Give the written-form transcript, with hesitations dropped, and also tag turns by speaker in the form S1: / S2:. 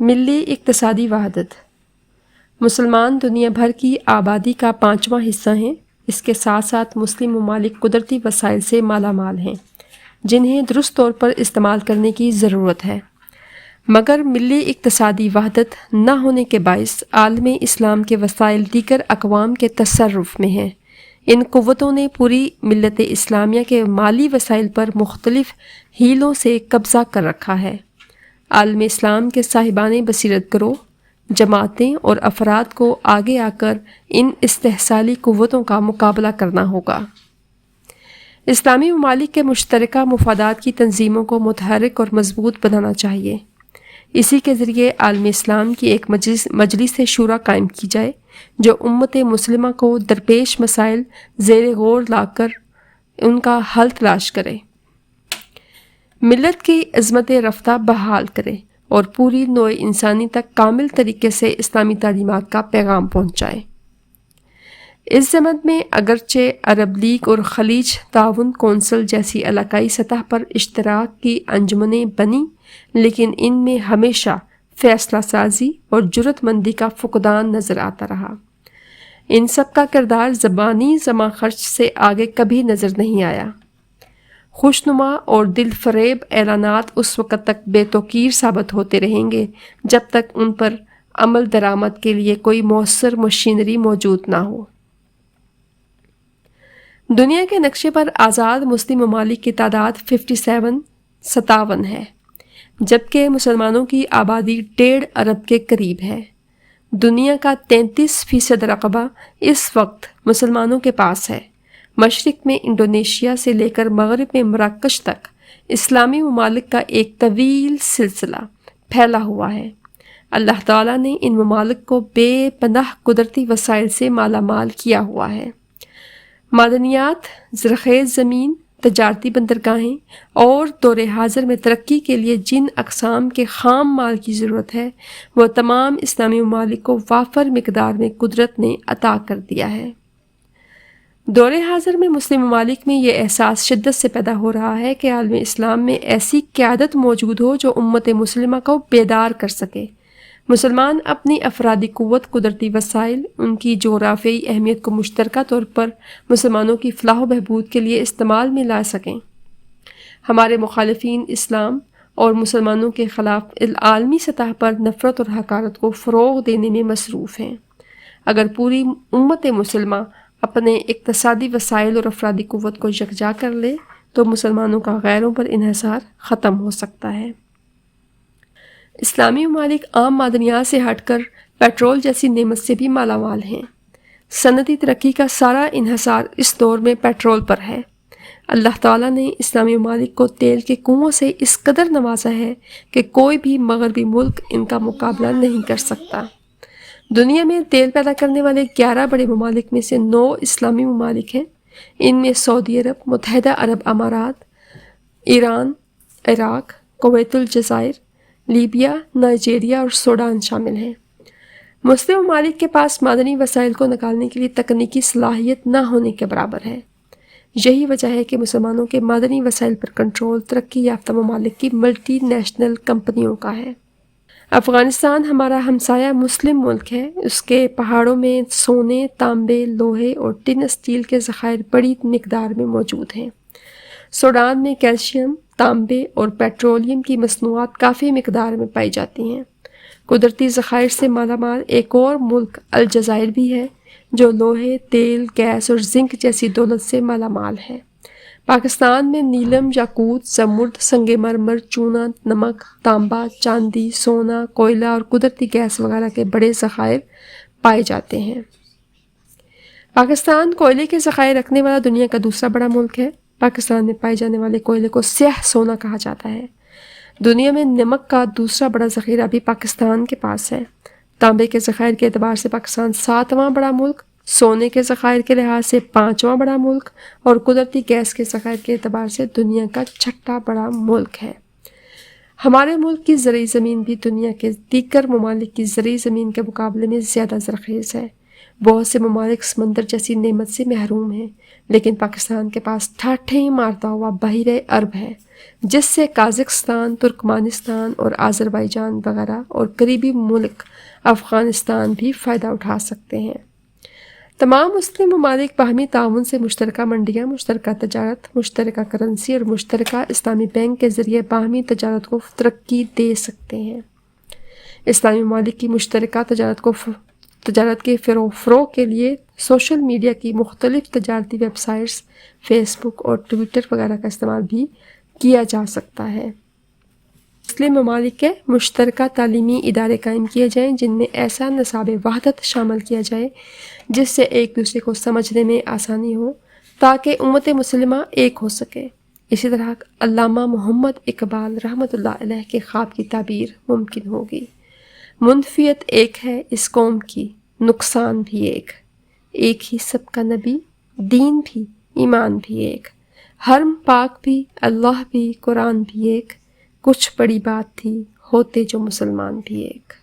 S1: ملی اقتصادی وحدت۔ مسلمان دنیا بھر کی آبادی کا 5واں حصہ ہیں۔ اس کے ساتھ ساتھ مسلم ممالک قدرتی وسائل سے مالا مال ہیں جنہیں درست طور پر استعمال کرنے کی ضرورت ہے، مگر ملی اقتصادی وحدت نہ ہونے کے باعث عالم اسلام کے وسائل دیگر اقوام کے تصرف میں ہیں۔ ان قوتوں نے پوری ملت اسلامیہ کے مالی وسائل پر مختلف ہیلوں سے قبضہ کر رکھا ہے۔ عالم اسلام کے صاحبان بصیرت گروہ، جماعتیں اور افراد کو آگے آ کر ان استحصالی قوتوں کا مقابلہ کرنا ہوگا۔ اسلامی ممالک کے مشترکہ مفادات کی تنظیموں کو متحرک اور مضبوط بنانا چاہیے۔ اسی کے ذریعے عالم اسلام کی ایک مجلس شورا قائم کی جائے جو امت مسلمہ کو درپیش مسائل زیر غور لا کر ان کا حل تلاش کرے، ملت کی عظمت رفتہ بحال کرے اور پوری نوع انسانی تک کامل طریقے سے اسلامی تعلیمات کا پیغام پہنچائے۔ اس ضمن میں اگرچہ عرب لیگ اور خلیج تعاون کونسل جیسی علاقائی سطح پر اشتراک کی انجمنیں بنی، لیکن ان میں ہمیشہ فیصلہ سازی اور جرأت مندی کا فقدان نظر آتا رہا۔ ان سب کا کردار زبانی جمع خرچ سے آگے کبھی نظر نہیں آیا۔ خوشنما اور دل فریب اعلانات اس وقت تک بے توقیر ثابت ہوتے رہیں گے جب تک ان پر عمل درآمد کے لیے کوئی مؤثر مشینری موجود نہ ہو۔ دنیا کے نقشے پر آزاد مسلم ممالک کی تعداد 57 ہے، جبکہ مسلمانوں کی آبادی 1.5 ارب کے قریب ہے۔ دنیا کا 33% رقبہ اس وقت مسلمانوں کے پاس ہے۔ مشرق میں انڈونیشیا سے لے کر مغرب میں مراکش تک اسلامی ممالک کا ایک طویل سلسلہ پھیلا ہوا ہے۔ اللہ تعالیٰ نے ان ممالک کو بے پناہ قدرتی وسائل سے مالا مال کیا ہوا ہے۔ معدنیات، زرخیز زمین، تجارتی بندرگاہیں اور دور حاضر میں ترقی کے لیے جن اقسام کے خام مال کی ضرورت ہے وہ تمام اسلامی ممالک کو وافر مقدار میں قدرت نے عطا کر دیا ہے۔ دور حاضر میں مسلم ممالک میں یہ احساس شدت سے پیدا ہو رہا ہے کہ عالم اسلام میں ایسی قیادت موجود ہو جو امت مسلمہ کو بیدار کر سکے۔ مسلمان اپنی افرادی قوت، قدرتی وسائل، ان کی جغرافیائی اہمیت کو مشترکہ طور پر مسلمانوں کی فلاح و بہبود کے لیے استعمال میں لا سکیں۔ ہمارے مخالفین اسلام اور مسلمانوں کے خلاف عالمی سطح پر نفرت اور حقارت کو فروغ دینے میں مصروف ہیں۔ اگر پوری امت مسلمہ اپنے اقتصادی وسائل اور افرادی قوت کو یکجا کر لے تو مسلمانوں کا غیروں پر انحصار ختم ہو سکتا ہے۔ اسلامی ممالک عام معدنیات سے ہٹ کر پیٹرول جیسی نعمت سے بھی مالا مال ہیں۔ صنعتی ترقی کا سارا انحصار اس دور میں پیٹرول پر ہے۔ اللہ تعالیٰ نے اسلامی ممالک کو تیل کے کنووں سے اس قدر نوازا ہے کہ کوئی بھی مغربی ملک ان کا مقابلہ نہیں کر سکتا۔ دنیا میں تیل پیدا کرنے والے 11 بڑے ممالک میں سے 9 اسلامی ممالک ہیں۔ ان میں سعودی عرب، متحدہ عرب امارات، ایران، عراق، کویت الجزائر، لیبیا، نائجیریا اور سوڈان شامل ہیں۔ مسلم ممالک کے پاس معدنی وسائل کو نکالنے کے لیے تکنیکی صلاحیت نہ ہونے کے برابر ہے۔ یہی وجہ ہے کہ مسلمانوں کے معدنی وسائل پر کنٹرول ترقی یافتہ ممالک کی ملٹی نیشنل کمپنیوں کا ہے۔ افغانستان ہمارا ہمسایہ مسلم ملک ہے۔ اس کے پہاڑوں میں سونے، تانبے، لوہے اور ٹن اسٹیل کے ذخائر بڑی مقدار میں موجود ہیں۔ سوڈان میں کیلشیم، تانبے اور پیٹرولیم کی مصنوعات کافی مقدار میں پائی جاتی ہیں۔ قدرتی ذخائر سے مالا مال ایک اور ملک الجزائر بھی ہے جو لوہے، تیل، گیس اور زنک جیسی دولت سے مالا مال ہے۔ پاکستان میں نیلم، یاقوت، زمرد، سنگ مرمر، چونا، نمک، تانبا، چاندی، سونا، کوئلہ اور قدرتی گیس وغیرہ کے بڑے ذخائر پائے جاتے ہیں۔ پاکستان کوئلے کے ذخائر رکھنے والا دنیا کا دوسرا بڑا ملک ہے۔ پاکستان میں پائے جانے والے کوئلے کو سیاہ سونا کہا جاتا ہے۔ دنیا میں نمک کا دوسرا بڑا ذخیرہ بھی پاکستان کے پاس ہے۔ تانبے کے ذخائر کے اعتبار سے پاکستان 7واں بڑا ملک، سونے کے ذخائر کے لحاظ سے 5واں بڑا ملک اور قدرتی گیس کے ذخائر کے اعتبار سے دنیا کا 6واں بڑا ملک ہے۔ ہمارے ملک کی زرعی زمین بھی دنیا کے دیگر ممالک کی زرعی زمین کے مقابلے میں زیادہ زرخیز ہے۔ بہت سے ممالک سمندر جیسی نعمت سے محروم ہیں، لیکن پاکستان کے پاس ٹھاٹھیں مارتا ہوا بحیر عرب ہے، جس سے قازقستان، ترکمانستان اور آذربائیجان وغیرہ اور قریبی ملک افغانستان بھی فائدہ اٹھا سکتے ہیں۔ تمام مسلم ممالک باہمی تعاون سے مشترکہ منڈیاں، مشترکہ تجارت، مشترکہ کرنسی اور مشترکہ اسلامی بینک کے ذریعے باہمی تجارت کو ترقی دے سکتے ہیں۔ اسلامی ممالک کی مشترکہ تجارت کے فروغ کے لیے سوشل میڈیا کی مختلف تجارتی ویب سائٹس، فیس بک اور ٹویٹر وغیرہ کا استعمال بھی کیا جا سکتا ہے۔ مسلم ممالک کے مشترکہ تعلیمی ادارے قائم کیے جائیں جن میں ایسا نصاب وحدت شامل کیا جائے جس سے ایک دوسرے کو سمجھنے میں آسانی ہو تاکہ امت مسلمہ ایک ہو سکے۔ اسی طرح علامہ محمد اقبال رحمۃ اللہ علیہ کے خواب کی تعبیر ممکن ہوگی۔ منفیت ایک ہے اس قوم کی، نقصان بھی ایک ہی سب کا نبی، دین بھی، ایمان بھی ایک، حرم پاک بھی، اللہ بھی، قرآن بھی ایک، کچھ بڑی بات تھی ہوتے جو مسلمان بھی ایک۔